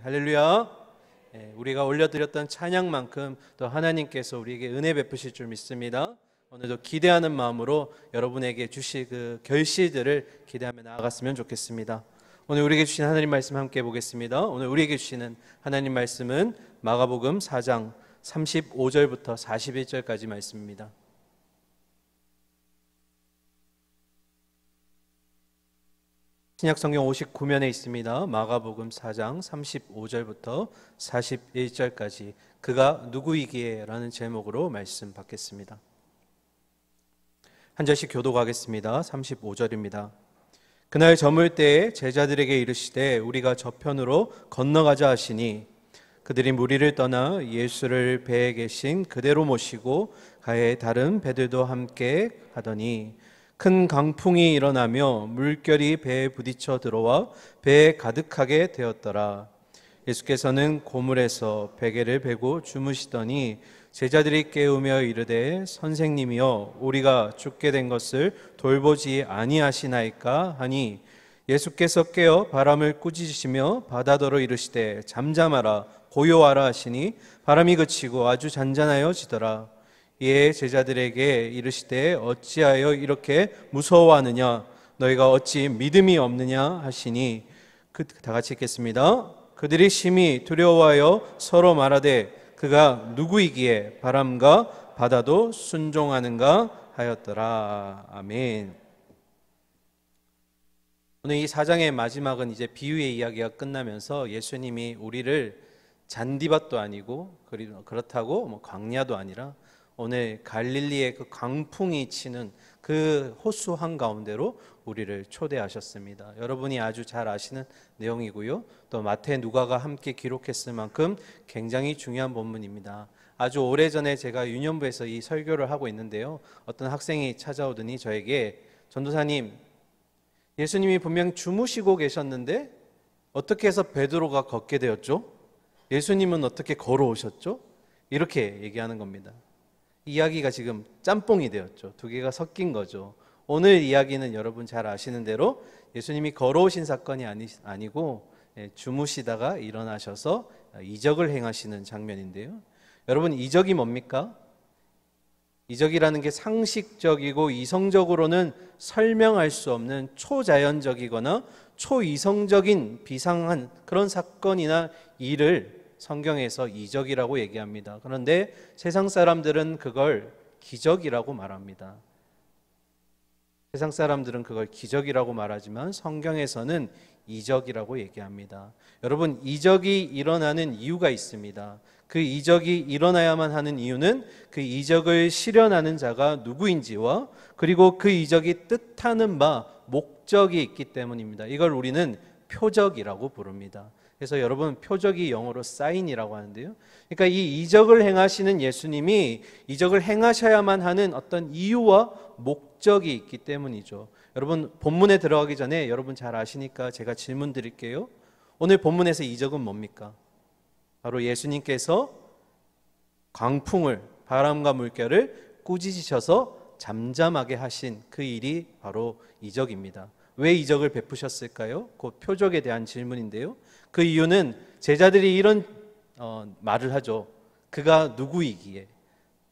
할렐루야. 우리가 올려드렸던 찬양만큼 또 하나님께서 우리에게 은혜 베푸실 줄 믿습니다. 오늘도 기대하는 마음으로 여러분에게 주실 그 결실들을 기대하며 나아갔으면 좋겠습니다. 오늘 우리에게 주신 하나님 말씀 함께 보겠습니다. 오늘 우리에게 주시는 하나님 말씀은 마가복음 4장 35절부터 41절까지 말씀입니다. 신약성경 59면에 있습니다. 마가복음 4장 35절부터 41절까지 그가 누구이기에 라는 제목으로 말씀 받겠습니다. 한 절씩 교독하겠습니다. 35절입니다. 그날 저물 때에 제자들에게 이르시되 우리가 저편으로 건너가자 하시니 그들이 무리를 떠나 예수를 배에 계신 그대로 모시고 가에 다른 배들도 함께 가더니 큰 강풍이 일어나며 물결이 배에 부딪혀 들어와 배에 가득하게 되었더라. 예수께서는 고물에서 베개를 베고 주무시더니 제자들이 깨우며 이르되 선생님이여 우리가 죽게 된 것을 돌보지 아니하시나이까 하니 예수께서 깨어 바람을 꾸짖으시며 바다더러 이르시되 잠잠하라 고요하라 하시니 바람이 그치고 아주 잔잔하여지더라. 이에 제자들에게 이르시되 어찌하여 이렇게 무서워하느냐 너희가 어찌 믿음이 없느냐 하시니 다 같이 읽겠습니다. 그들이 심히 두려워하여 서로 말하되 그가 누구이기에 바람과 바다도 순종하는가 하였더라. 아멘. 오늘 이 4장의 마지막은 이제 비유의 이야기가 끝나면서 예수님이 우리를 잔디밭도 아니고 그렇다고 광야도 아니라 오늘 갈릴리의 그 강풍이 치는 그 호수 한가운데로 우리를 초대하셨습니다. 여러분이 아주 잘 아시는 내용이고요. 또 마태, 누가가 함께 기록했을 만큼 굉장히 중요한 본문입니다. 아주 오래전에 제가 유년부에서 이 설교를 하고 있는데요. 어떤 학생이 찾아오더니 저에게 전도사님, 예수님이 분명 주무시고 계셨는데 어떻게 해서 베드로가 걷게 되었죠? 예수님은 어떻게 걸어오셨죠? 이렇게 얘기하는 겁니다. 이야기가 지금 짬뽕이 되었죠. 두 개가 섞인 거죠. 오늘 이야기는 여러분 잘 아시는 대로 예수님이 걸어오신 사건이 아니고 주무시다가 일어나셔서 이적을 행하시는 장면인데요. 여러분, 이적이 뭡니까? 이적이라는 게 상식적이고 이성적으로는 설명할 수 없는 초자연적이거나 초이성적인 비상한 그런 사건이나 일을 성경에서 이적이라고 얘기합니다. 그런데 세상 사람들은 그걸 기적이라고 말합니다. 세상 사람들은 그걸 기적이라고 말하지만 성경에서는 이적이라고 얘기합니다. 여러분, 이적이 일어나는 이유가 있습니다. 그 이적이 일어나야만 하는 이유는 그 이적을 실현하는 자가 누구인지와 그리고 그 이적이 뜻하는 바 목적이 있기 때문입니다. 이걸 우리는 표적이라고 부릅니다. 그래서 여러분, 표적이 영어로 사인이라고 하는데요. 그러니까 이 이적을 행하시는 예수님이 이적을 행하셔야만 하는 어떤 이유와 목적이 있기 때문이죠. 여러분, 본문에 들어가기 전에 여러분 잘 아시니까 제가 질문 드릴게요. 오늘 본문에서 이적은 뭡니까? 바로 예수님께서 강풍을, 바람과 물결을 꾸짖으셔서 잠잠하게 하신 그 일이 바로 이적입니다. 왜 이적을 베푸셨을까요? 그 표적에 대한 질문인데요. 그 이유는 제자들이 이런 말을 하죠. 그가 누구이기에.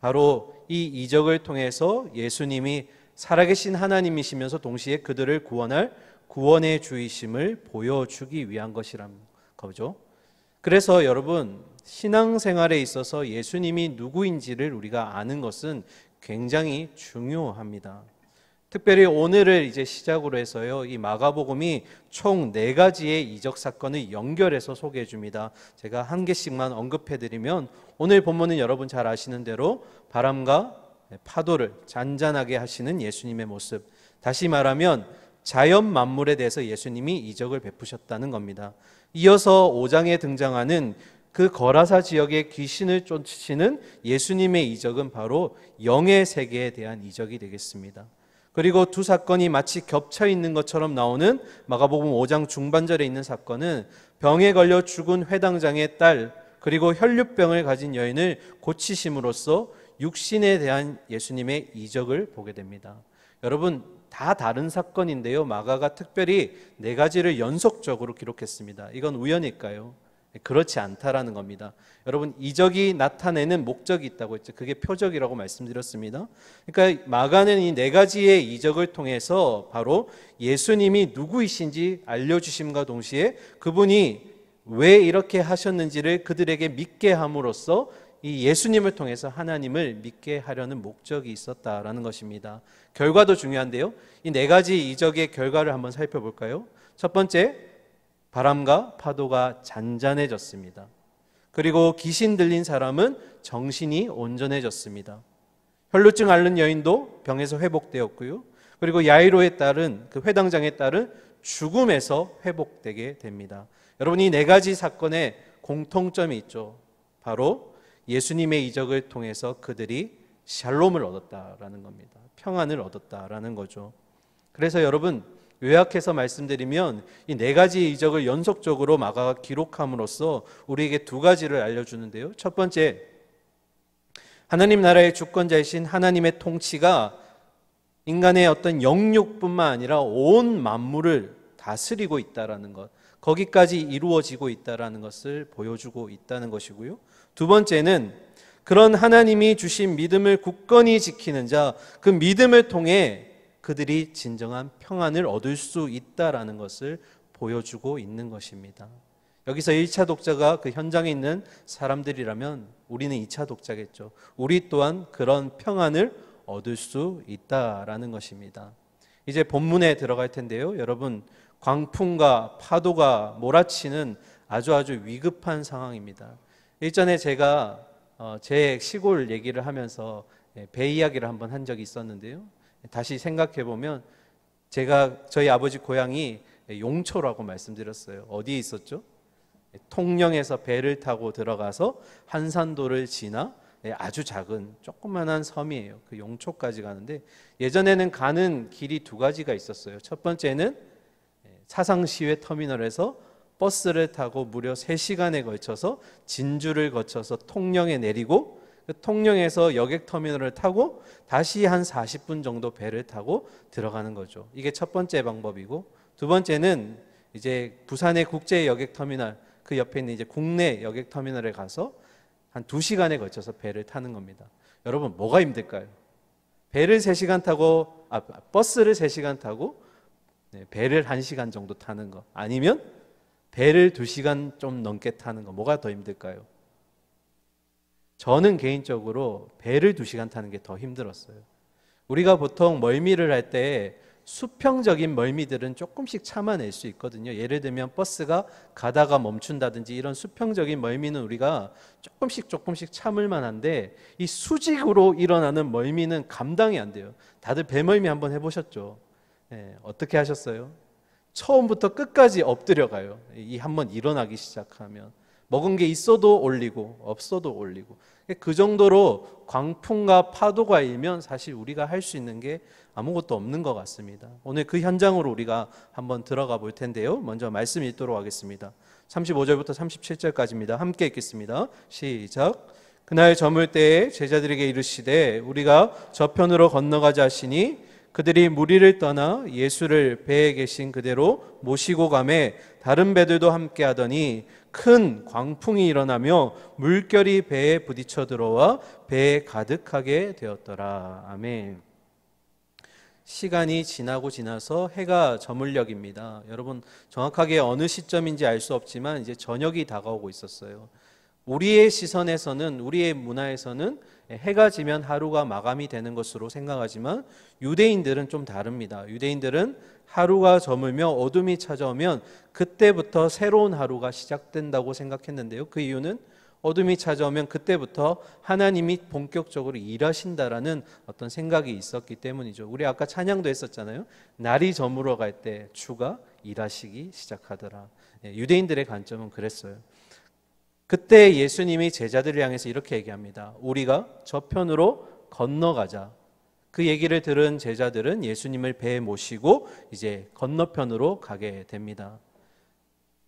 바로 이 이적을 통해서 예수님이 살아계신 하나님이시면서 동시에 그들을 구원할 구원의 주이심을 보여주기 위한 것이라는 거죠. 그래서 여러분, 신앙생활에 있어서 예수님이 누구인지를 우리가 아는 것은 굉장히 중요합니다. 특별히 오늘을 이제 시작으로 해서요, 이 마가복음이 총 4가지의 이적 사건을 연결해서 소개해 줍니다. 제가 한 개씩만 언급해 드리면 오늘 본문은 여러분 잘 아시는 대로 바람과 파도를 잔잔하게 하시는 예수님의 모습, 다시 말하면 자연 만물에 대해서 예수님이 이적을 베푸셨다는 겁니다. 이어서 5장에 등장하는 그 거라사 지역의 귀신을 쫓으시는 예수님의 이적은 바로 영의 세계에 대한 이적이 되겠습니다. 그리고 두 사건이 마치 겹쳐 있는 것처럼 나오는 마가복음 5장 중반절에 있는 사건은 병에 걸려 죽은 회당장의 딸, 그리고 혈류병을 가진 여인을 고치심으로써 육신에 대한 예수님의 이적을 보게 됩니다. 여러분, 다 다른 사건인데요, 마가가 특별히 4가지를 연속적으로 기록했습니다. 이건 우연일까요? 그렇지 않다라는 겁니다. 여러분, 이적이 나타내는 목적이 있다고 했죠. 그게 표적이라고 말씀드렸습니다. 그러니까 마가는 이 네 가지의 이적을 통해서 바로 예수님이 누구이신지 알려주심과 동시에 그분이 왜 이렇게 하셨는지를 그들에게 믿게 함으로써 이 예수님을 통해서 하나님을 믿게 하려는 목적이 있었다라는 것입니다. 결과도 중요한데요. 이 네 가지 이적의 결과를 한번 살펴볼까요? 첫 번째, 바람과 파도가 잔잔해졌습니다. 그리고 귀신 들린 사람은 정신이 온전해졌습니다. 혈루증 앓는 여인도 병에서 회복되었고요. 그리고 야이로에 따른 그 회당장에 따른 죽음에서 회복되게 됩니다. 여러분, 이 네 가지 사건에 공통점이 있죠. 바로 예수님의 이적을 통해서 그들이 샬롬을 얻었다라는 겁니다. 평안을 얻었다라는 거죠. 그래서 여러분, 요약해서 말씀드리면 이 네 가지 이적을 연속적으로 마가가 기록함으로써 우리에게 두 가지를 알려주는데요. 첫 번째, 하나님 나라의 주권자이신 하나님의 통치가 인간의 어떤 영육뿐만 아니라 온 만물을 다스리고 있다라는 것, 거기까지 이루어지고 있다라는 것을 보여주고 있다는 것이고요. 두 번째는 그런 하나님이 주신 믿음을 굳건히 지키는 자, 그 믿음을 통해 그들이 진정한 평안을 얻을 수 있다라는 것을 보여주고 있는 것입니다. 여기서 1차 독자가 그 현장에 있는 사람들이라면 우리는 2차 독자겠죠. 우리 또한 그런 평안을 얻을 수 있다라는 것입니다. 이제 본문에 들어갈 텐데요. 여러분, 광풍과 파도가 몰아치는 아주 위급한 상황입니다. 일전에 제가 제 시골 얘기를 하면서 배 이야기를 한번 한 적이 있었는데요. 다시 생각해 보면 저희 아버지 고향이 용초라고 말씀드렸어요. 어디에 있었죠? 통영에서 배를 타고 들어가서 한산도를 지나 아주 작은 조그만한 섬이에요. 그 용초까지 가는데 예전에는 가는 길이 두 가지가 있었어요. 첫 번째는 사상시외 터미널에서 버스를 타고 무려 3시간에 걸쳐서 진주를 거쳐서 통영에 내리고 통영에서 여객터미널을 타고 다시 한 40분 정도 배를 타고 들어가는 거죠. 이게 첫 번째 방법이고, 두 번째는 이제 부산의 국제 여객터미널 그 옆에 있는 이제 국내 여객터미널에 가서 한 2시간에 걸쳐서 배를 타는 겁니다. 여러분, 뭐가 힘들까요? 배를 3시간 타고 버스를 3시간 타고 배를 1시간 정도 타는 거, 아니면 배를 2시간 좀 넘게 타는 거, 뭐가 더 힘들까요? 저는 개인적으로 배를 2시간 타는 게 더 힘들었어요. 우리가 보통 멀미를 할 때 수평적인 멀미들은 조금씩 참아낼 수 있거든요. 예를 들면 버스가 가다가 멈춘다든지 이런 수평적인 멀미는 우리가 조금씩 참을 만한데, 이 수직으로 일어나는 멀미는 감당이 안 돼요. 다들 배멀미 한번 해보셨죠? 어떻게 하셨어요? 처음부터 끝까지 엎드려 가요. 이 한번 일어나기 시작하면 먹은 게 있어도 올리고 없어도 올리고, 그 정도로 광풍과 파도가 일면 사실 우리가 할 수 있는 게 아무것도 없는 것 같습니다. 오늘 그 현장으로 우리가 한번 들어가 볼 텐데요. 먼저 말씀 읽도록 하겠습니다. 35절부터 37절까지입니다. 함께 읽겠습니다. 시작. 그날 저물 때에 제자들에게 이르시되 우리가 저편으로 건너가자 하시니 그들이 무리를 떠나 예수를 배에 계신 그대로 모시고 가매 다른 배들도 함께 하더니 큰 광풍이 일어나며 물결이 배에 부딪혀 들어와 배에 가득하게 되었더라. 아멘. 시간이 지나서 해가 저물녘입니다. 여러분, 정확하게 어느 시점인지 알 수 없지만 이제 저녁이 다가오고 있었어요. 우리의 시선에서는, 우리의 문화에서는 해가 지면 하루가 마감이 되는 것으로 생각하지만 유대인들은 좀 다릅니다. 유대인들은 하루가 저물며 어둠이 찾아오면 그때부터 새로운 하루가 시작된다고 생각했는데요. 그 이유는 어둠이 찾아오면 그때부터 하나님이 본격적으로 일하신다라는 어떤 생각이 있었기 때문이죠. 우리 아까 찬양도 했었잖아요. 날이 저물어 갈 때 주가 일하시기 시작하더라. 유대인들의 관점은 그랬어요. 그때 예수님이 제자들을 향해서 이렇게 얘기합니다. 우리가 저편으로 건너가자. 그 얘기를 들은 제자들은 예수님을 배에 모시고 이제 건너편으로 가게 됩니다.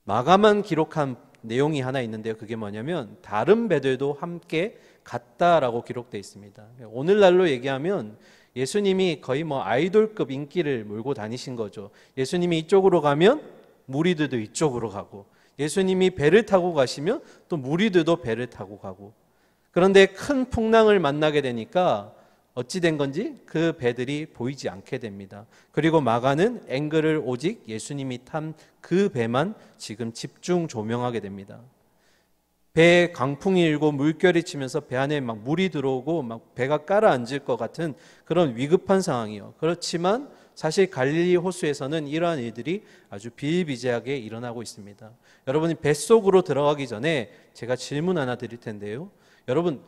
마가만 기록한 내용이 하나 있는데요. 그게 뭐냐면 다른 배들도 함께 갔다라고 기록되어 있습니다. 오늘날로 얘기하면 예수님이 거의 아이돌급 인기를 몰고 다니신 거죠. 예수님이 이쪽으로 가면 무리들도 이쪽으로 가고, 예수님이 배를 타고 가시면 또 무리들도 배를 타고 가고, 그런데 큰 풍랑을 만나게 되니까 어찌 된 건지 그 배들이 보이지 않게 됩니다. 그리고 마가는 앵글을 오직 예수님이 탄 그 배만 지금 집중 조명하게 됩니다. 배에 강풍이 일고 물결이 치면서 배 안에 막 물이 들어오고 막 배가 가라앉을 것 같은 그런 위급한 상황이요. 그렇지만 사실 갈릴리 호수에서는 이러한 일들이 아주 비일비재하게 일어나고 있습니다. 여러분이 뱃속으로 들어가기 전에 제가 질문 하나 드릴 텐데요. 여러분,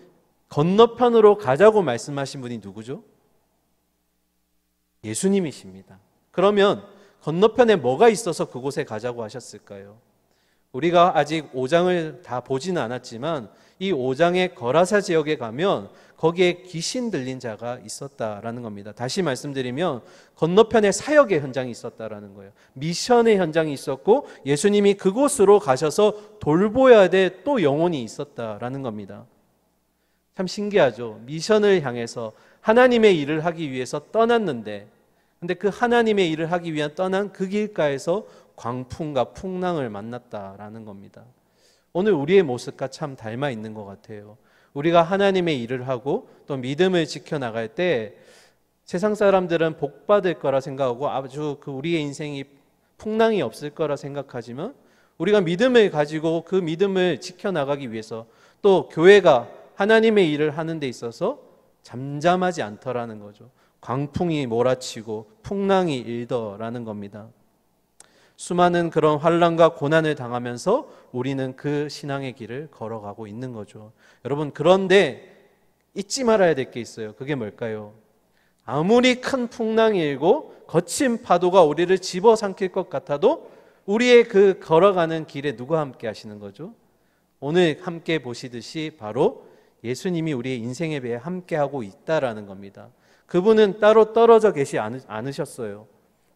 건너편으로 가자고 말씀하신 분이 누구죠? 예수님이십니다. 그러면 건너편에 뭐가 있어서 그곳에 가자고 하셨을까요? 우리가 아직 5장을 다 보지는 않았지만 이 5장의 거라사 지역에 가면 거기에 귀신 들린 자가 있었다라는 겁니다. 다시 말씀드리면 건너편에 사역의 현장이 있었다라는 거예요. 미션의 현장이 있었고 예수님이 그곳으로 가셔서 돌보아야 될 또 영혼이 있었다라는 겁니다. 참 신기하죠. 미션을 향해서 하나님의 일을 하기 위해서 떠났는데, 근데 그 하나님의 일을 하기 위한 떠난 그 길가에서 광풍과 풍랑을 만났다라는 겁니다. 오늘 우리의 모습과 참 닮아 있는 것 같아요. 우리가 하나님의 일을 하고 또 믿음을 지켜나갈 때 세상 사람들은 복 받을 거라 생각하고 아주 우리의 인생이 풍랑이 없을 거라 생각하지만, 우리가 믿음을 가지고 그 믿음을 지켜나가기 위해서 또 교회가 하나님의 일을 하는 데 있어서 잠잠하지 않더라는 거죠. 광풍이 몰아치고 풍랑이 일더라는 겁니다. 수많은 그런 환난과 고난을 당하면서 우리는 그 신앙의 길을 걸어가고 있는 거죠. 여러분, 그런데 잊지 말아야 될 게 있어요. 그게 뭘까요? 아무리 큰 풍랑이 일고 거친 파도가 우리를 집어삼킬 것 같아도 우리의 그 걸어가는 길에 누가 함께 하시는 거죠? 오늘 함께 보시듯이 바로 예수님이 우리의 인생의 배에 함께하고 있다라는 겁니다. 그분은 따로 떨어져 계시지 않으셨어요.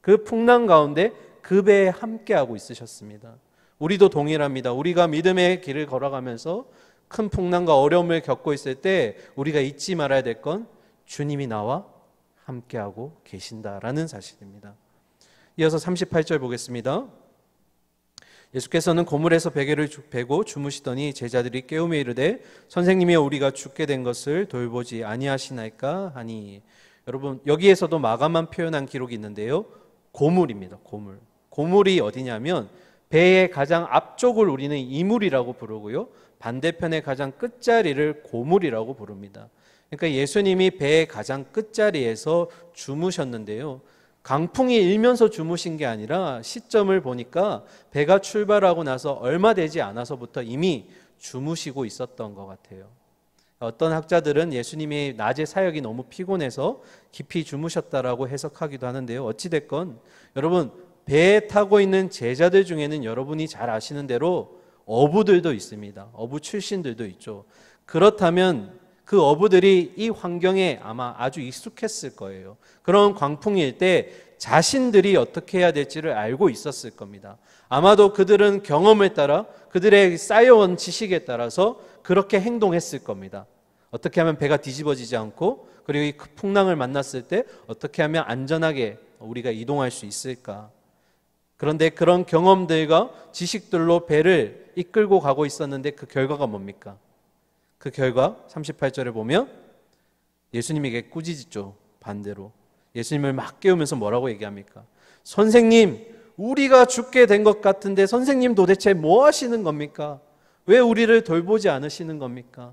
그 풍랑 가운데 그 배에 함께하고 있으셨습니다. 우리도 동일합니다. 우리가 믿음의 길을 걸어가면서 큰 풍랑과 어려움을 겪고 있을 때 우리가 잊지 말아야 될 건 주님이 나와 함께하고 계신다라는 사실입니다. 이어서 38절 보겠습니다. 예수께서는 고물에서 베개를 베고 주무시더니 제자들이 깨우며 이르되 선생님이 우리가 죽게 된 것을 돌보지 아니하시나이까 하니. 여러분, 여기에서도 마가만 표현한 기록이 있는데요. 고물입니다. 고물. 고물이 어디냐면 배의 가장 앞쪽을 우리는 이물이라고 부르고요, 반대편의 가장 끝자리를 고물이라고 부릅니다. 그러니까 예수님이 배의 가장 끝자리에서 주무셨는데요, 강풍이 일면서 주무신 게 아니라 시점을 보니까 배가 출발하고 나서 얼마 되지 않아서부터 이미 주무시고 있었던 것 같아요. 어떤 학자들은 예수님이 낮에 사역이 너무 피곤해서 깊이 주무셨다라고 해석하기도 하는데요. 어찌됐건 여러분, 배에 타고 있는 제자들 중에는 여러분이 잘 아시는 대로 어부들도 있습니다. 어부 출신들도 있죠. 그렇다면 그 어부들이 이 환경에 아마 아주 익숙했을 거예요. 그런 광풍일 때 자신들이 어떻게 해야 될지를 알고 있었을 겁니다. 아마도 그들은 경험에 따라 그들의 쌓여온 지식에 따라서 그렇게 행동했을 겁니다. 어떻게 하면 배가 뒤집어지지 않고, 그리고 이 풍랑을 만났을 때 어떻게 하면 안전하게 우리가 이동할 수 있을까. 그런데 그런 경험들과 지식들로 배를 이끌고 가고 있었는데 그 결과가 뭡니까? 그 결과 38절에 보면 예수님에게 꾸짖죠. 반대로 예수님을 막 깨우면서 뭐라고 얘기합니까? 선생님, 우리가 죽게 된 것 같은데 선생님 도대체 뭐 하시는 겁니까? 왜 우리를 돌보지 않으시는 겁니까?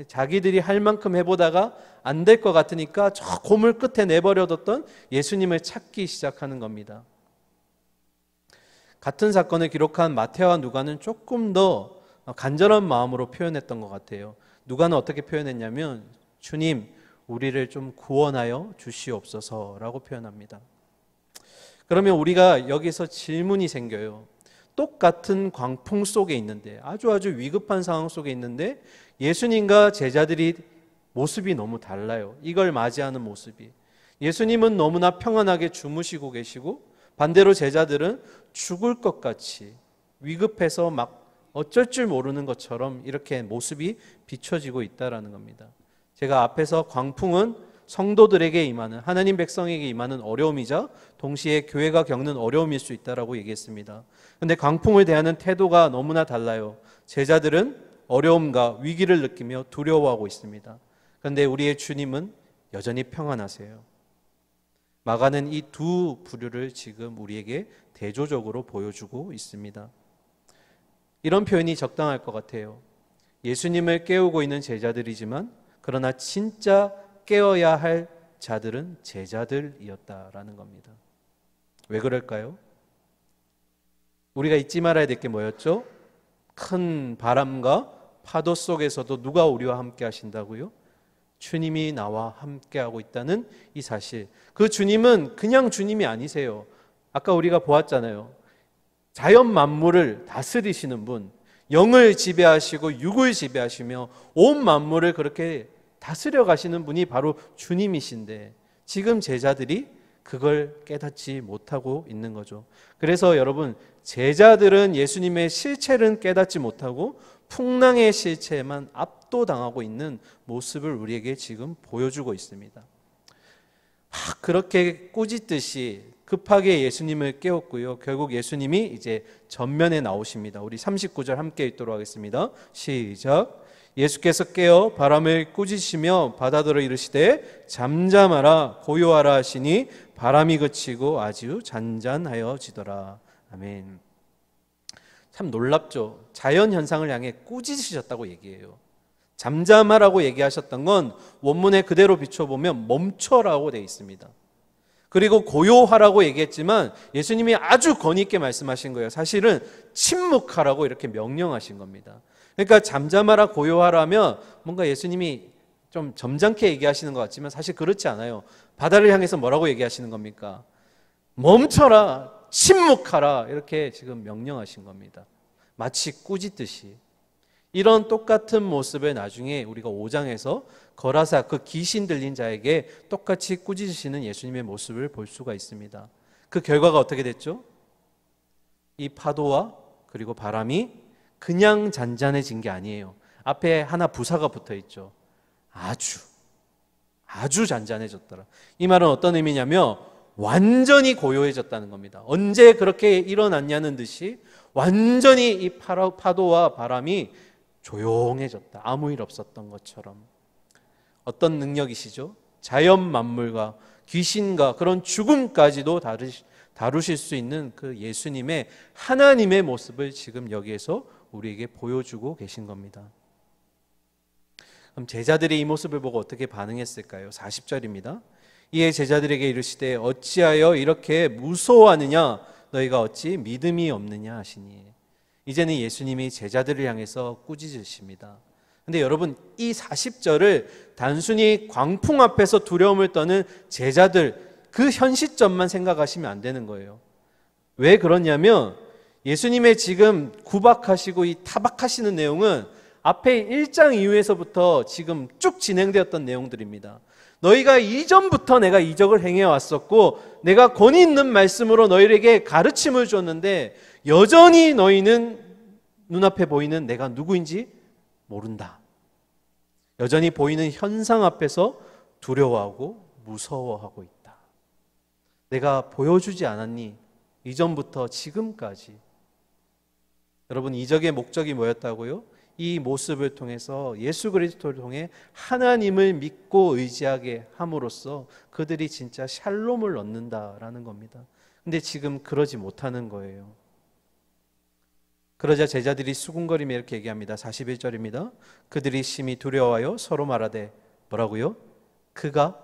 자기들이 할 만큼 해보다가 안 될 것 같으니까 저 고물 끝에 내버려뒀던 예수님을 찾기 시작하는 겁니다. 같은 사건을 기록한 마태와 누가는 조금 더 간절한 마음으로 표현했던 것 같아요. 누가는 어떻게 표현했냐면 주님, 우리를 좀 구원하여 주시옵소서라고 표현합니다. 그러면 우리가 여기서 질문이 생겨요. 똑같은 광풍 속에 있는데, 아주 위급한 상황 속에 있는데 예수님과 제자들이 모습이 너무 달라요. 이걸 맞이하는 모습이. 예수님은 너무나 평안하게 주무시고 계시고 반대로 제자들은 죽을 것 같이 위급해서 막 어쩔 줄 모르는 것처럼 이렇게 모습이 비춰지고 있다라는 겁니다. 제가 앞에서 광풍은 성도들에게 임하는, 하나님 백성에게 임하는 어려움이자 동시에 교회가 겪는 어려움일 수 있다라고 얘기했습니다. 그런데 광풍을 대하는 태도가 너무나 달라요. 제자들은 어려움과 위기를 느끼며 두려워하고 있습니다. 그런데 우리의 주님은 여전히 평안하세요. 마가는 이 두 부류를 지금 우리에게 대조적으로 보여주고 있습니다. 이런 표현이 적당할 것 같아요. 예수님을 깨우고 있는 제자들이지만 그러나 진짜 깨어야 할 자들은 제자들이었다라는 겁니다. 왜 그럴까요? 우리가 잊지 말아야 될 게 뭐였죠? 큰 바람과 파도 속에서도 누가 우리와 함께 하신다고요? 주님이 나와 함께하고 있다는 이 사실. 그 주님은 그냥 주님이 아니세요. 아까 우리가 보았잖아요. 자연 만물을 다스리시는 분, 영을 지배하시고 육을 지배하시며 온 만물을 그렇게 다스려 가시는 분이 바로 주님이신데 지금 제자들이 그걸 깨닫지 못하고 있는 거죠. 그래서 여러분, 제자들은 예수님의 실체를 깨닫지 못하고 풍랑의 실체에만 압도당하고 있는 모습을 우리에게 지금 보여주고 있습니다. 막 그렇게 꾸짖듯이 급하게 예수님을 깨웠고요. 결국 예수님이 이제 전면에 나오십니다. 우리 39절 함께 읽도록 하겠습니다. 시작. 예수께서 깨어 바람을 꾸짖으시며 바다더러 이르시되 잠잠하라 고요하라 하시니 바람이 그치고 아주 잔잔하여지더라. 아멘. 참 놀랍죠. 자연 현상을 향해 꾸짖으셨다고 얘기해요. 잠잠하라고 얘기하셨던 건 원문에 그대로 비춰보면 멈춰라고 되어 있습니다. 그리고 고요하라고 얘기했지만 예수님이 아주 권위 있게 말씀하신 거예요. 사실은 침묵하라고 이렇게 명령하신 겁니다. 그러니까 잠잠하라 고요하라면 뭔가 예수님이 좀 점잖게 얘기하시는 것 같지만 사실 그렇지 않아요. 바다를 향해서 뭐라고 얘기하시는 겁니까? 멈춰라, 침묵하라 이렇게 지금 명령하신 겁니다. 마치 꾸짖듯이. 이런 똑같은 모습을 나중에 우리가 5장에서 거라사 그 귀신 들린 자에게 똑같이 꾸짖으시는 예수님의 모습을 볼 수가 있습니다. 그 결과가 어떻게 됐죠? 이 파도와 그리고 바람이 그냥 잔잔해진 게 아니에요. 앞에 하나 부사가 붙어 있죠. 아주 잔잔해졌더라. 이 말은 어떤 의미냐면 완전히 고요해졌다는 겁니다. 언제 그렇게 일어났냐는 듯이 완전히 이 파도와 바람이 조용해졌다. 아무 일 없었던 것처럼. 어떤 능력이시죠? 자연 만물과 귀신과 그런 죽음까지도 다루실 수 있는 그 예수님의 하나님의 모습을 지금 여기에서 우리에게 보여주고 계신 겁니다. 그럼 제자들이 이 모습을 보고 어떻게 반응했을까요? 40절입니다. 이에 제자들에게 이르시되 어찌하여 이렇게 무서워하느냐 너희가 어찌 믿음이 없느냐 하시니. 이제는 예수님이 제자들을 향해서 꾸짖으십니다. 근데 여러분, 이 40절을 단순히 광풍 앞에서 두려움을 떠는 제자들 그 현 시점만 생각하시면 안 되는 거예요. 왜 그러냐면 예수님의 지금 구박하시고 이 타박하시는 내용은 앞에 1장 이후에서부터 지금 쭉 진행되었던 내용들입니다. 너희가 이전부터 내가 이적을 행해 왔었고 내가 권위 있는 말씀으로 너희에게 가르침을 줬는데 여전히 너희는 눈앞에 보이는 내가 누구인지 모른다. 여전히 보이는 현상 앞에서 두려워하고 무서워하고 있다. 내가 보여주지 않았니? 이전부터 지금까지. 여러분, 이적의 목적이 뭐였다고요? 이 모습을 통해서 예수 그리스도를 통해 하나님을 믿고 의지하게 함으로써 그들이 진짜 샬롬을 얻는다라는 겁니다. 근데 지금 그러지 못하는 거예요. 그러자 제자들이 수군거리며 이렇게 얘기합니다. 41절입니다. 그들이 심히 두려워하여 서로 말하되 뭐라고요? 그가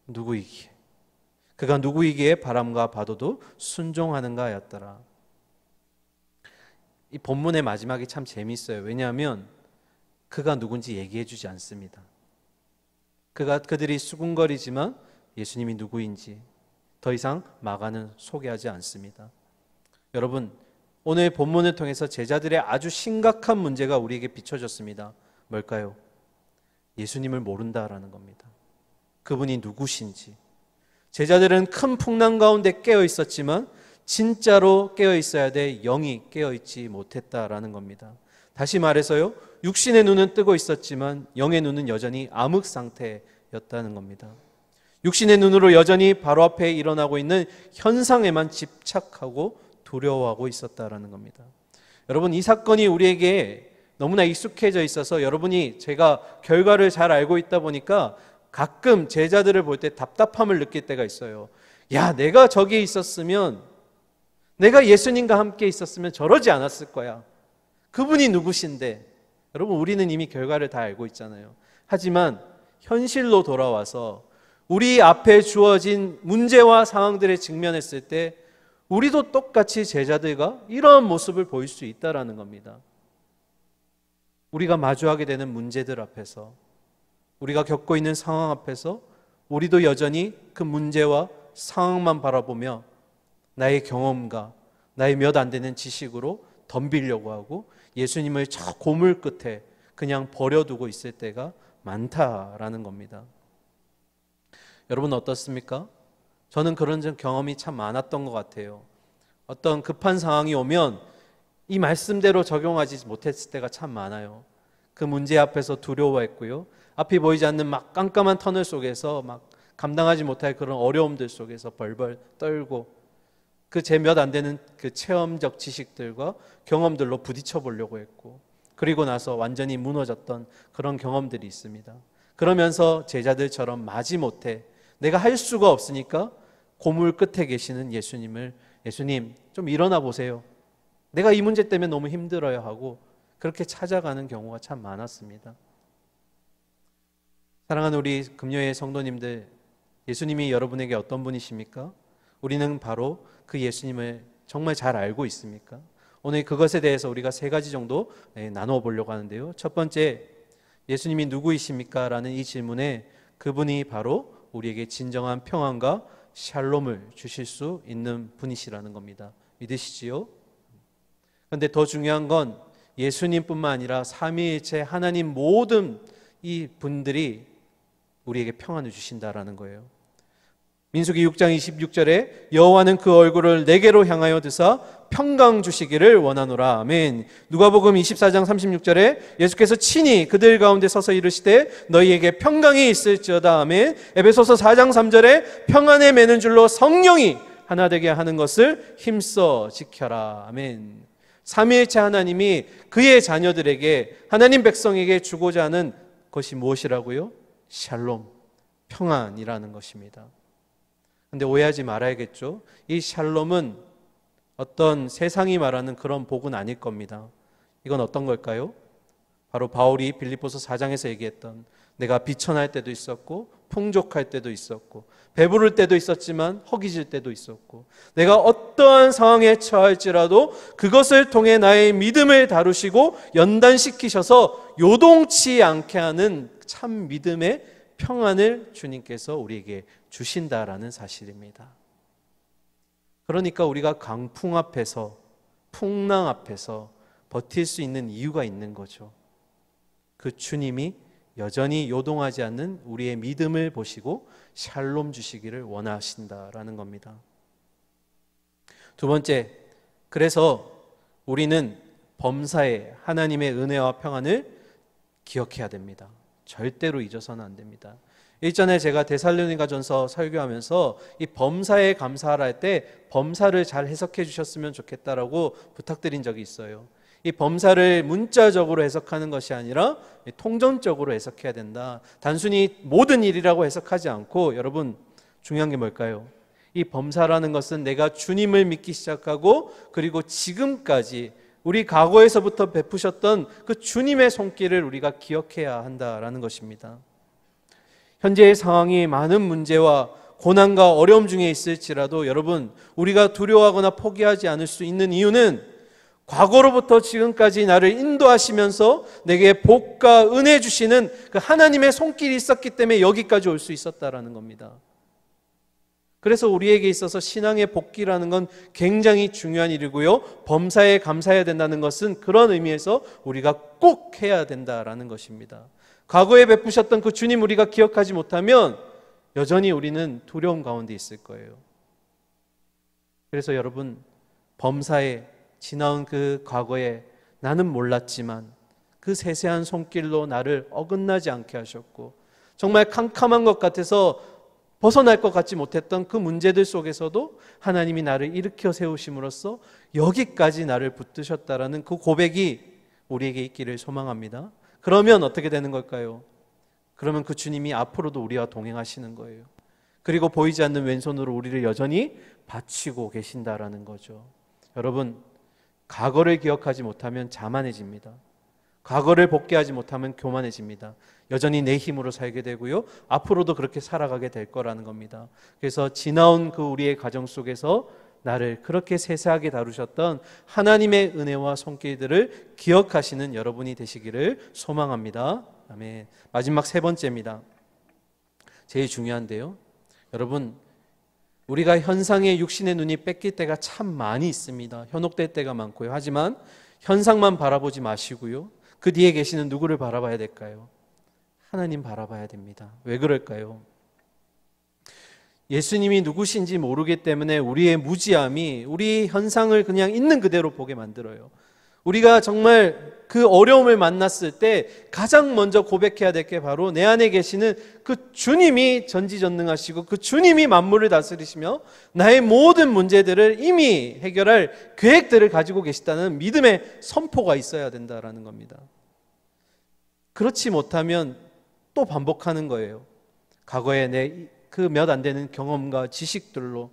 누구이기에 바람과 파도도 순종하는가 하였더라. 이 본문의 마지막이 참 재미있어요. 왜냐하면 그가 누군지 얘기해 주지 않습니다. 그들이 수군거리지만 예수님이 누구인지 더 이상 마가는 소개하지 않습니다. 여러분, 오늘 본문을 통해서 제자들의 아주 심각한 문제가 우리에게 비춰졌습니다. 뭘까요? 예수님을 모른다라는 겁니다. 그분이 누구신지. 제자들은 큰 풍랑 가운데 깨어 있었지만 진짜로 깨어 있어야 돼 영이 깨어 있지 못했다라는 겁니다. 다시 말해서요, 육신의 눈은 뜨고 있었지만 영의 눈은 여전히 암흑 상태였다는 겁니다. 육신의 눈으로 여전히 바로 앞에 일어나고 있는 현상에만 집착하고 두려워하고 있었다라는 겁니다. 여러분, 이 사건이 우리에게 너무나 익숙해져 있어서 여러분이 제가 결과를 잘 알고 있다 보니까 가끔 제자들을 볼 때 답답함을 느낄 때가 있어요. 야, 내가 저기에 있었으면, 내가 예수님과 함께 있었으면 저러지 않았을 거야. 그분이 누구신데? 여러분, 우리는 이미 결과를 다 알고 있잖아요. 하지만 현실로 돌아와서 우리 앞에 주어진 문제와 상황들에 직면했을 때 우리도 똑같이 제자들과 이러한 모습을 보일 수 있다라는 겁니다. 우리가 마주하게 되는 문제들 앞에서, 우리가 겪고 있는 상황 앞에서 우리도 여전히 그 문제와 상황만 바라보며 나의 경험과 나의 몇 안 되는 지식으로 덤비려고 하고 예수님을 저 고물 끝에 그냥 버려두고 있을 때가 많다라는 겁니다. 여러분 어떻습니까? 저는 그런 경험이 참 많았던 것 같아요. 어떤 급한 상황이 오면 이 말씀대로 적용하지 못했을 때가 참 많아요. 그 문제 앞에서 두려워했고요. 앞이 보이지 않는 막 깜깜한 터널 속에서 막 감당하지 못할 그런 어려움들 속에서 벌벌 떨고 그 제 몇 안 되는 그 체험적 지식들과 경험들로 부딪혀 보려고 했고, 그리고 나서 완전히 무너졌던 그런 경험들이 있습니다. 그러면서 제자들처럼 마지못해 내가 할 수가 없으니까 고물 끝에 계시는 예수님을, 예수님 좀 일어나 보세요, 내가 이 문제 때문에 너무 힘들어요 하고 그렇게 찾아가는 경우가 참 많았습니다. 사랑하는 우리 금요일 성도님들, 예수님이 여러분에게 어떤 분이십니까? 우리는 바로 그 예수님을 정말 잘 알고 있습니까? 오늘 그것에 대해서 우리가 세 가지 정도 나누어 보려고 하는데요. 첫 번째, 예수님이 누구이십니까? 라는 이 질문에 그분이 바로 우리에게 진정한 평안과 샬롬을 주실 수 있는 분이시라는 겁니다. 믿으시지요? 그런데 더 중요한 건 예수님뿐만 아니라 삼위일체 하나님 모든 이 분들이 우리에게 평안을 주신다라는 거예요. 민수기 6장 26절에 여호와는 그 얼굴을 내게로 향하여 드사 평강 주시기를 원하노라. 아멘. 누가복음 24장 36절에 예수께서 친히 그들 가운데 서서 이르시되 너희에게 평강이 있을지어다. 아멘. 에베소서 4장 3절에 평안에 매는 줄로 성령이 하나 되게 하는 것을 힘써 지켜라. 아멘. 삼위일체 하나님이 그의 자녀들에게, 하나님 백성에게 주고자 하는 것이 무엇이라고요? 샬롬, 평안이라는 것입니다. 그런데 오해하지 말아야겠죠. 이 샬롬은 어떤 세상이 말하는 그런 복은 아닐 겁니다. 이건 어떤 걸까요? 바로 바울이 빌립보서 4장에서 얘기했던, 내가 비천할 때도 있었고 풍족할 때도 있었고 배부를 때도 있었지만 허기질 때도 있었고, 내가 어떠한 상황에 처할지라도 그것을 통해 나의 믿음을 다루시고 연단시키셔서 요동치 않게 하는 참 믿음의 평안을 주님께서 우리에게 주신다라는 사실입니다. 그러니까 우리가 강풍 앞에서, 풍랑 앞에서 버틸 수 있는 이유가 있는 거죠. 그 주님이 여전히 요동하지 않는 우리의 믿음을 보시고 샬롬 주시기를 원하신다라는 겁니다. 두 번째, 그래서 우리는 범사에 하나님의 은혜와 평안을 기억해야 됩니다. 절대로 잊어서는 안 됩니다. 일전에 제가 데살로니가전서 설교하면서 이 범사에 감사하라 할 때 범사를 잘 해석해 주셨으면 좋겠다라고 부탁드린 적이 있어요. 이 범사를 문자적으로 해석하는 것이 아니라 통전적으로 해석해야 된다. 단순히 모든 일이라고 해석하지 않고, 여러분 중요한 게 뭘까요? 이 범사라는 것은 내가 주님을 믿기 시작하고 그리고 지금까지 우리 과거에서부터 베푸셨던 그 주님의 손길을 우리가 기억해야 한다라는 것입니다. 현재의 상황이 많은 문제와 고난과 어려움 중에 있을지라도 여러분, 우리가 두려워하거나 포기하지 않을 수 있는 이유는 과거로부터 지금까지 나를 인도하시면서 내게 복과 은혜 주시는 그 하나님의 손길이 있었기 때문에 여기까지 올 수 있었다라는 겁니다. 그래서 우리에게 있어서 신앙의 복귀라는 건 굉장히 중요한 일이고요, 범사에 감사해야 된다는 것은 그런 의미에서 우리가 꼭 해야 된다라는 것입니다. 과거에 베푸셨던 그 주님 우리가 기억하지 못하면 여전히 우리는 두려움 가운데 있을 거예요. 그래서 여러분, 범사에 지나온 그 과거에 나는 몰랐지만 그 세세한 손길로 나를 어긋나지 않게 하셨고, 정말 캄캄한 것 같아서 벗어날 것 같지 못했던 그 문제들 속에서도 하나님이 나를 일으켜 세우심으로써 여기까지 나를 붙드셨다라는 그 고백이 우리에게 있기를 소망합니다. 그러면 어떻게 되는 걸까요? 그러면 그 주님이 앞으로도 우리와 동행하시는 거예요. 그리고 보이지 않는 왼손으로 우리를 여전히 받치고 계신다라는 거죠. 여러분, 과거를 기억하지 못하면 자만해집니다. 과거를 복귀하지 못하면 교만해집니다. 여전히 내 힘으로 살게 되고요, 앞으로도 그렇게 살아가게 될 거라는 겁니다. 그래서 지나온 그 우리의 가정 속에서 나를 그렇게 세세하게 다루셨던 하나님의 은혜와 손길들을 기억하시는 여러분이 되시기를 소망합니다. 아멘. 마지막 세 번째입니다. 제일 중요한데요, 여러분, 우리가 현상의 육신의 눈이 뺏길 때가 참 많이 있습니다. 현혹될 때가 많고요. 하지만 현상만 바라보지 마시고요, 그 뒤에 계시는 누구를 바라봐야 될까요? 하나님 바라봐야 됩니다. 왜 그럴까요? 예수님이 누구신지 모르기 때문에 우리의 무지함이 우리 현상을 그냥 있는 그대로 보게 만들어요. 우리가 정말 그 어려움을 만났을 때 가장 먼저 고백해야 될 게 바로 내 안에 계시는 그 주님이 전지전능하시고 그 주님이 만물을 다스리시며 나의 모든 문제들을 이미 해결할 계획들을 가지고 계시다는 믿음의 선포가 있어야 된다라는 겁니다. 그렇지 못하면 또 반복하는 거예요. 과거에 내 그 몇 안 되는 경험과 지식들로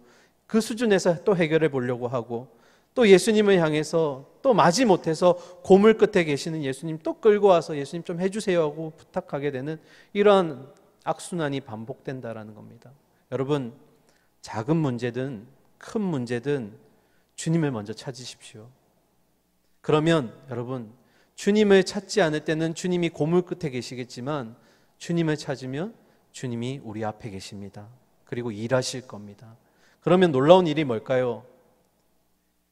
그 수준에서 또 해결해 보려고 하고, 또 예수님을 향해서 또 마지못해서 고물 끝에 계시는 예수님 또 끌고 와서 예수님 좀 해주세요 하고 부탁하게 되는 이런 악순환이 반복된다라는 겁니다. 여러분, 작은 문제든 큰 문제든 주님을 먼저 찾으십시오. 그러면 여러분, 주님을 찾지 않을 때는 주님이 고물 끝에 계시겠지만 주님을 찾으면 주님이 우리 앞에 계십니다. 그리고 일하실 겁니다. 그러면 놀라운 일이 뭘까요?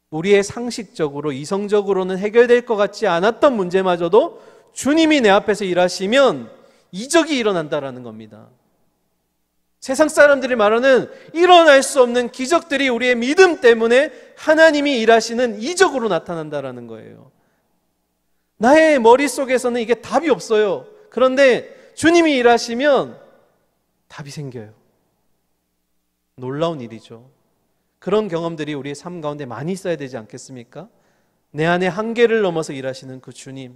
우리의 상식적으로 이성적으로는 해결될 것 같지 않았던 문제마저도 주님이 내 앞에서 일하시면 이적이 일어난다라는 겁니다. 세상 사람들이 말하는 일어날 수 없는 기적들이 우리의 믿음 때문에 하나님이 일하시는 이적으로 나타난다라는 거예요. 나의 머릿속에서는 이게 답이 없어요. 그런데 주님이 일하시면 답이 생겨요. 놀라운 일이죠. 그런 경험들이 우리의 삶 가운데 많이 있어야 되지 않겠습니까? 내 안에 한계를 넘어서 일하시는 그 주님,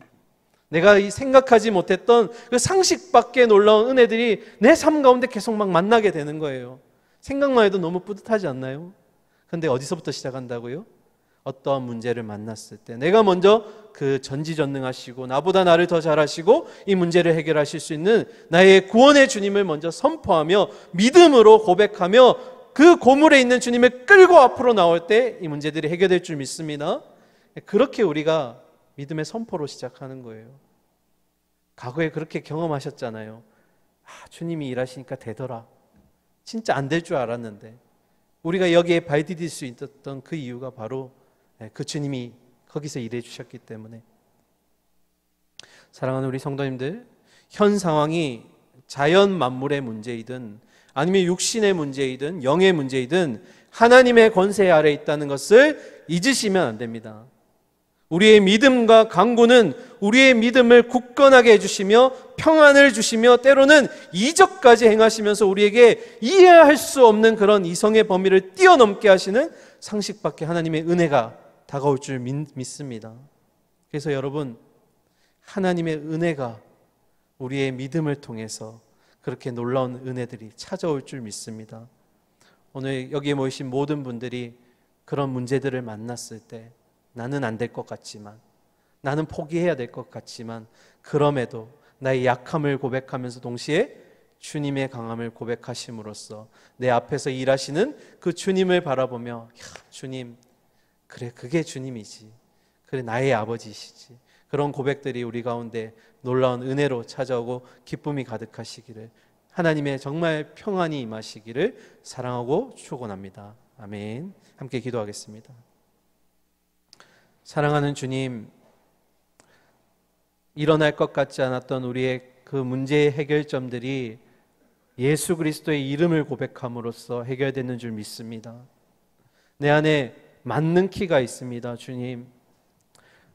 내가 생각하지 못했던 그 상식 밖의 놀라운 은혜들이 내 삶 가운데 계속 막 만나게 되는 거예요. 생각만 해도 너무 뿌듯하지 않나요? 그런데 어디서부터 시작한다고요? 어떠한 문제를 만났을 때 내가 먼저 그 전지전능하시고 나보다 나를 더 잘하시고 이 문제를 해결하실 수 있는 나의 구원의 주님을 먼저 선포하며 믿음으로 고백하며 그 고물에 있는 주님을 끌고 앞으로 나올 때 이 문제들이 해결될 줄 믿습니다. 그렇게 우리가 믿음의 선포로 시작하는 거예요. 과거에 그렇게 경험하셨잖아요. 주님이 일하시니까 되더라. 진짜 안 될 줄 알았는데. 우리가 여기에 발 디딜 수 있었던 그 이유가 바로 그 주님이 거기서 일해 주셨기 때문에. 사랑하는 우리 성도님들, 현 상황이 자연 만물의 문제이든 아니면 육신의 문제이든 영의 문제이든 하나님의 권세 아래 있다는 것을 잊으시면 안 됩니다. 우리의 믿음과 간구는 우리의 믿음을 굳건하게 해주시며 평안을 주시며 때로는 이적까지 행하시면서 우리에게 이해할 수 없는 그런 이성의 범위를 뛰어넘게 하시는 상식 밖의 하나님의 은혜가 다가올 줄 믿습니다. 그래서 여러분, 하나님의 은혜가 우리의 믿음을 통해서 그렇게 놀라운 은혜들이 찾아올 줄 믿습니다. 오늘 여기에 모이신 모든 분들이 그런 문제들을 만났을 때 나는 안 될 것 같지만, 나는 포기해야 될 것 같지만, 그럼에도 나의 약함을 고백하면서 동시에 주님의 강함을 고백하심으로써 내 앞에서 일하시는 그 주님을 바라보며, 주님, 그래, 그게 주님이지. 그래, 나의 아버지시지. 그런 고백들이 우리 가운데 놀라운 은혜로 찾아오고 기쁨이 가득하시기를, 하나님의 정말 평안이 임하시기를 사랑하고 축원합니다. 아멘. 함께 기도하겠습니다. 사랑하는 주님, 일어날 것 같지 않았던 우리의 그 문제의 해결점들이 예수 그리스도의 이름을 고백함으로써 해결되는 줄 믿습니다. 내 안에 맞는 키가 있습니다. 주님,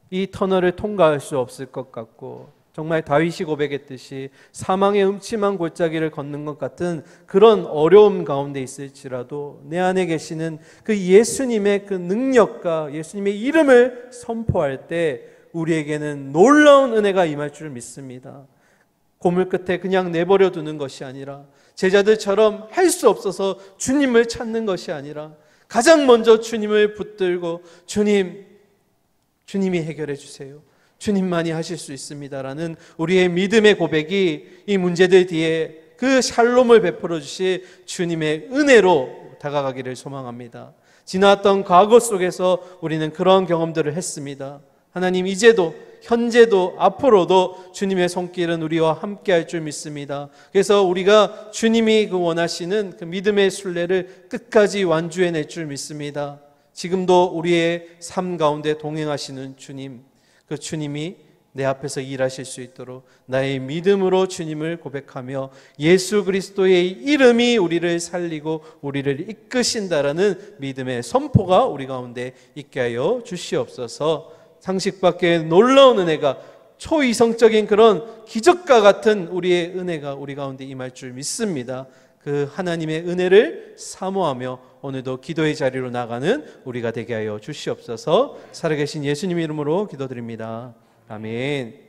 이 터널을 통과할 수 없을 것 같고 정말 다윗이 고백했듯이 사망의 음침한 골짜기를 걷는 것 같은 그런 어려움 가운데 있을지라도 내 안에 계시는 그 예수님의 그 능력과 예수님의 이름을 선포할 때 우리에게는 놀라운 은혜가 임할 줄 믿습니다. 고물 끝에 그냥 내버려 두는 것이 아니라 제자들처럼 할 수 없어서 주님을 찾는 것이 아니라 가장 먼저 주님을 붙들고 주님이 해결해 주세요. 주님만이 하실 수 있습니다라는 우리의 믿음의 고백이 이 문제들 뒤에 그 샬롬을 베풀어 주실 주님의 은혜로 다가가기를 소망합니다. 지나왔던 과거 속에서 우리는 그런 경험들을 했습니다. 하나님, 이제도 현재도 앞으로도 주님의 손길은 우리와 함께 할 줄 믿습니다. 그래서 우리가 주님이 그 원하시는 그 믿음의 순례를 끝까지 완주해낼 줄 믿습니다. 지금도 우리의 삶 가운데 동행하시는 주님, 그 주님이 내 앞에서 일하실 수 있도록 나의 믿음으로 주님을 고백하며 예수 그리스도의 이름이 우리를 살리고 우리를 이끄신다라는 믿음의 선포가 우리 가운데 있게 하여 주시옵소서. 상식 밖의 놀라운 은혜가, 초이성적인 그런 기적과 같은 우리의 은혜가 우리 가운데 임할 줄 믿습니다. 그 하나님의 은혜를 사모하며 오늘도 기도의 자리로 나가는 우리가 되게 하여 주시옵소서. 살아계신 예수님 이름으로 기도드립니다. 아멘.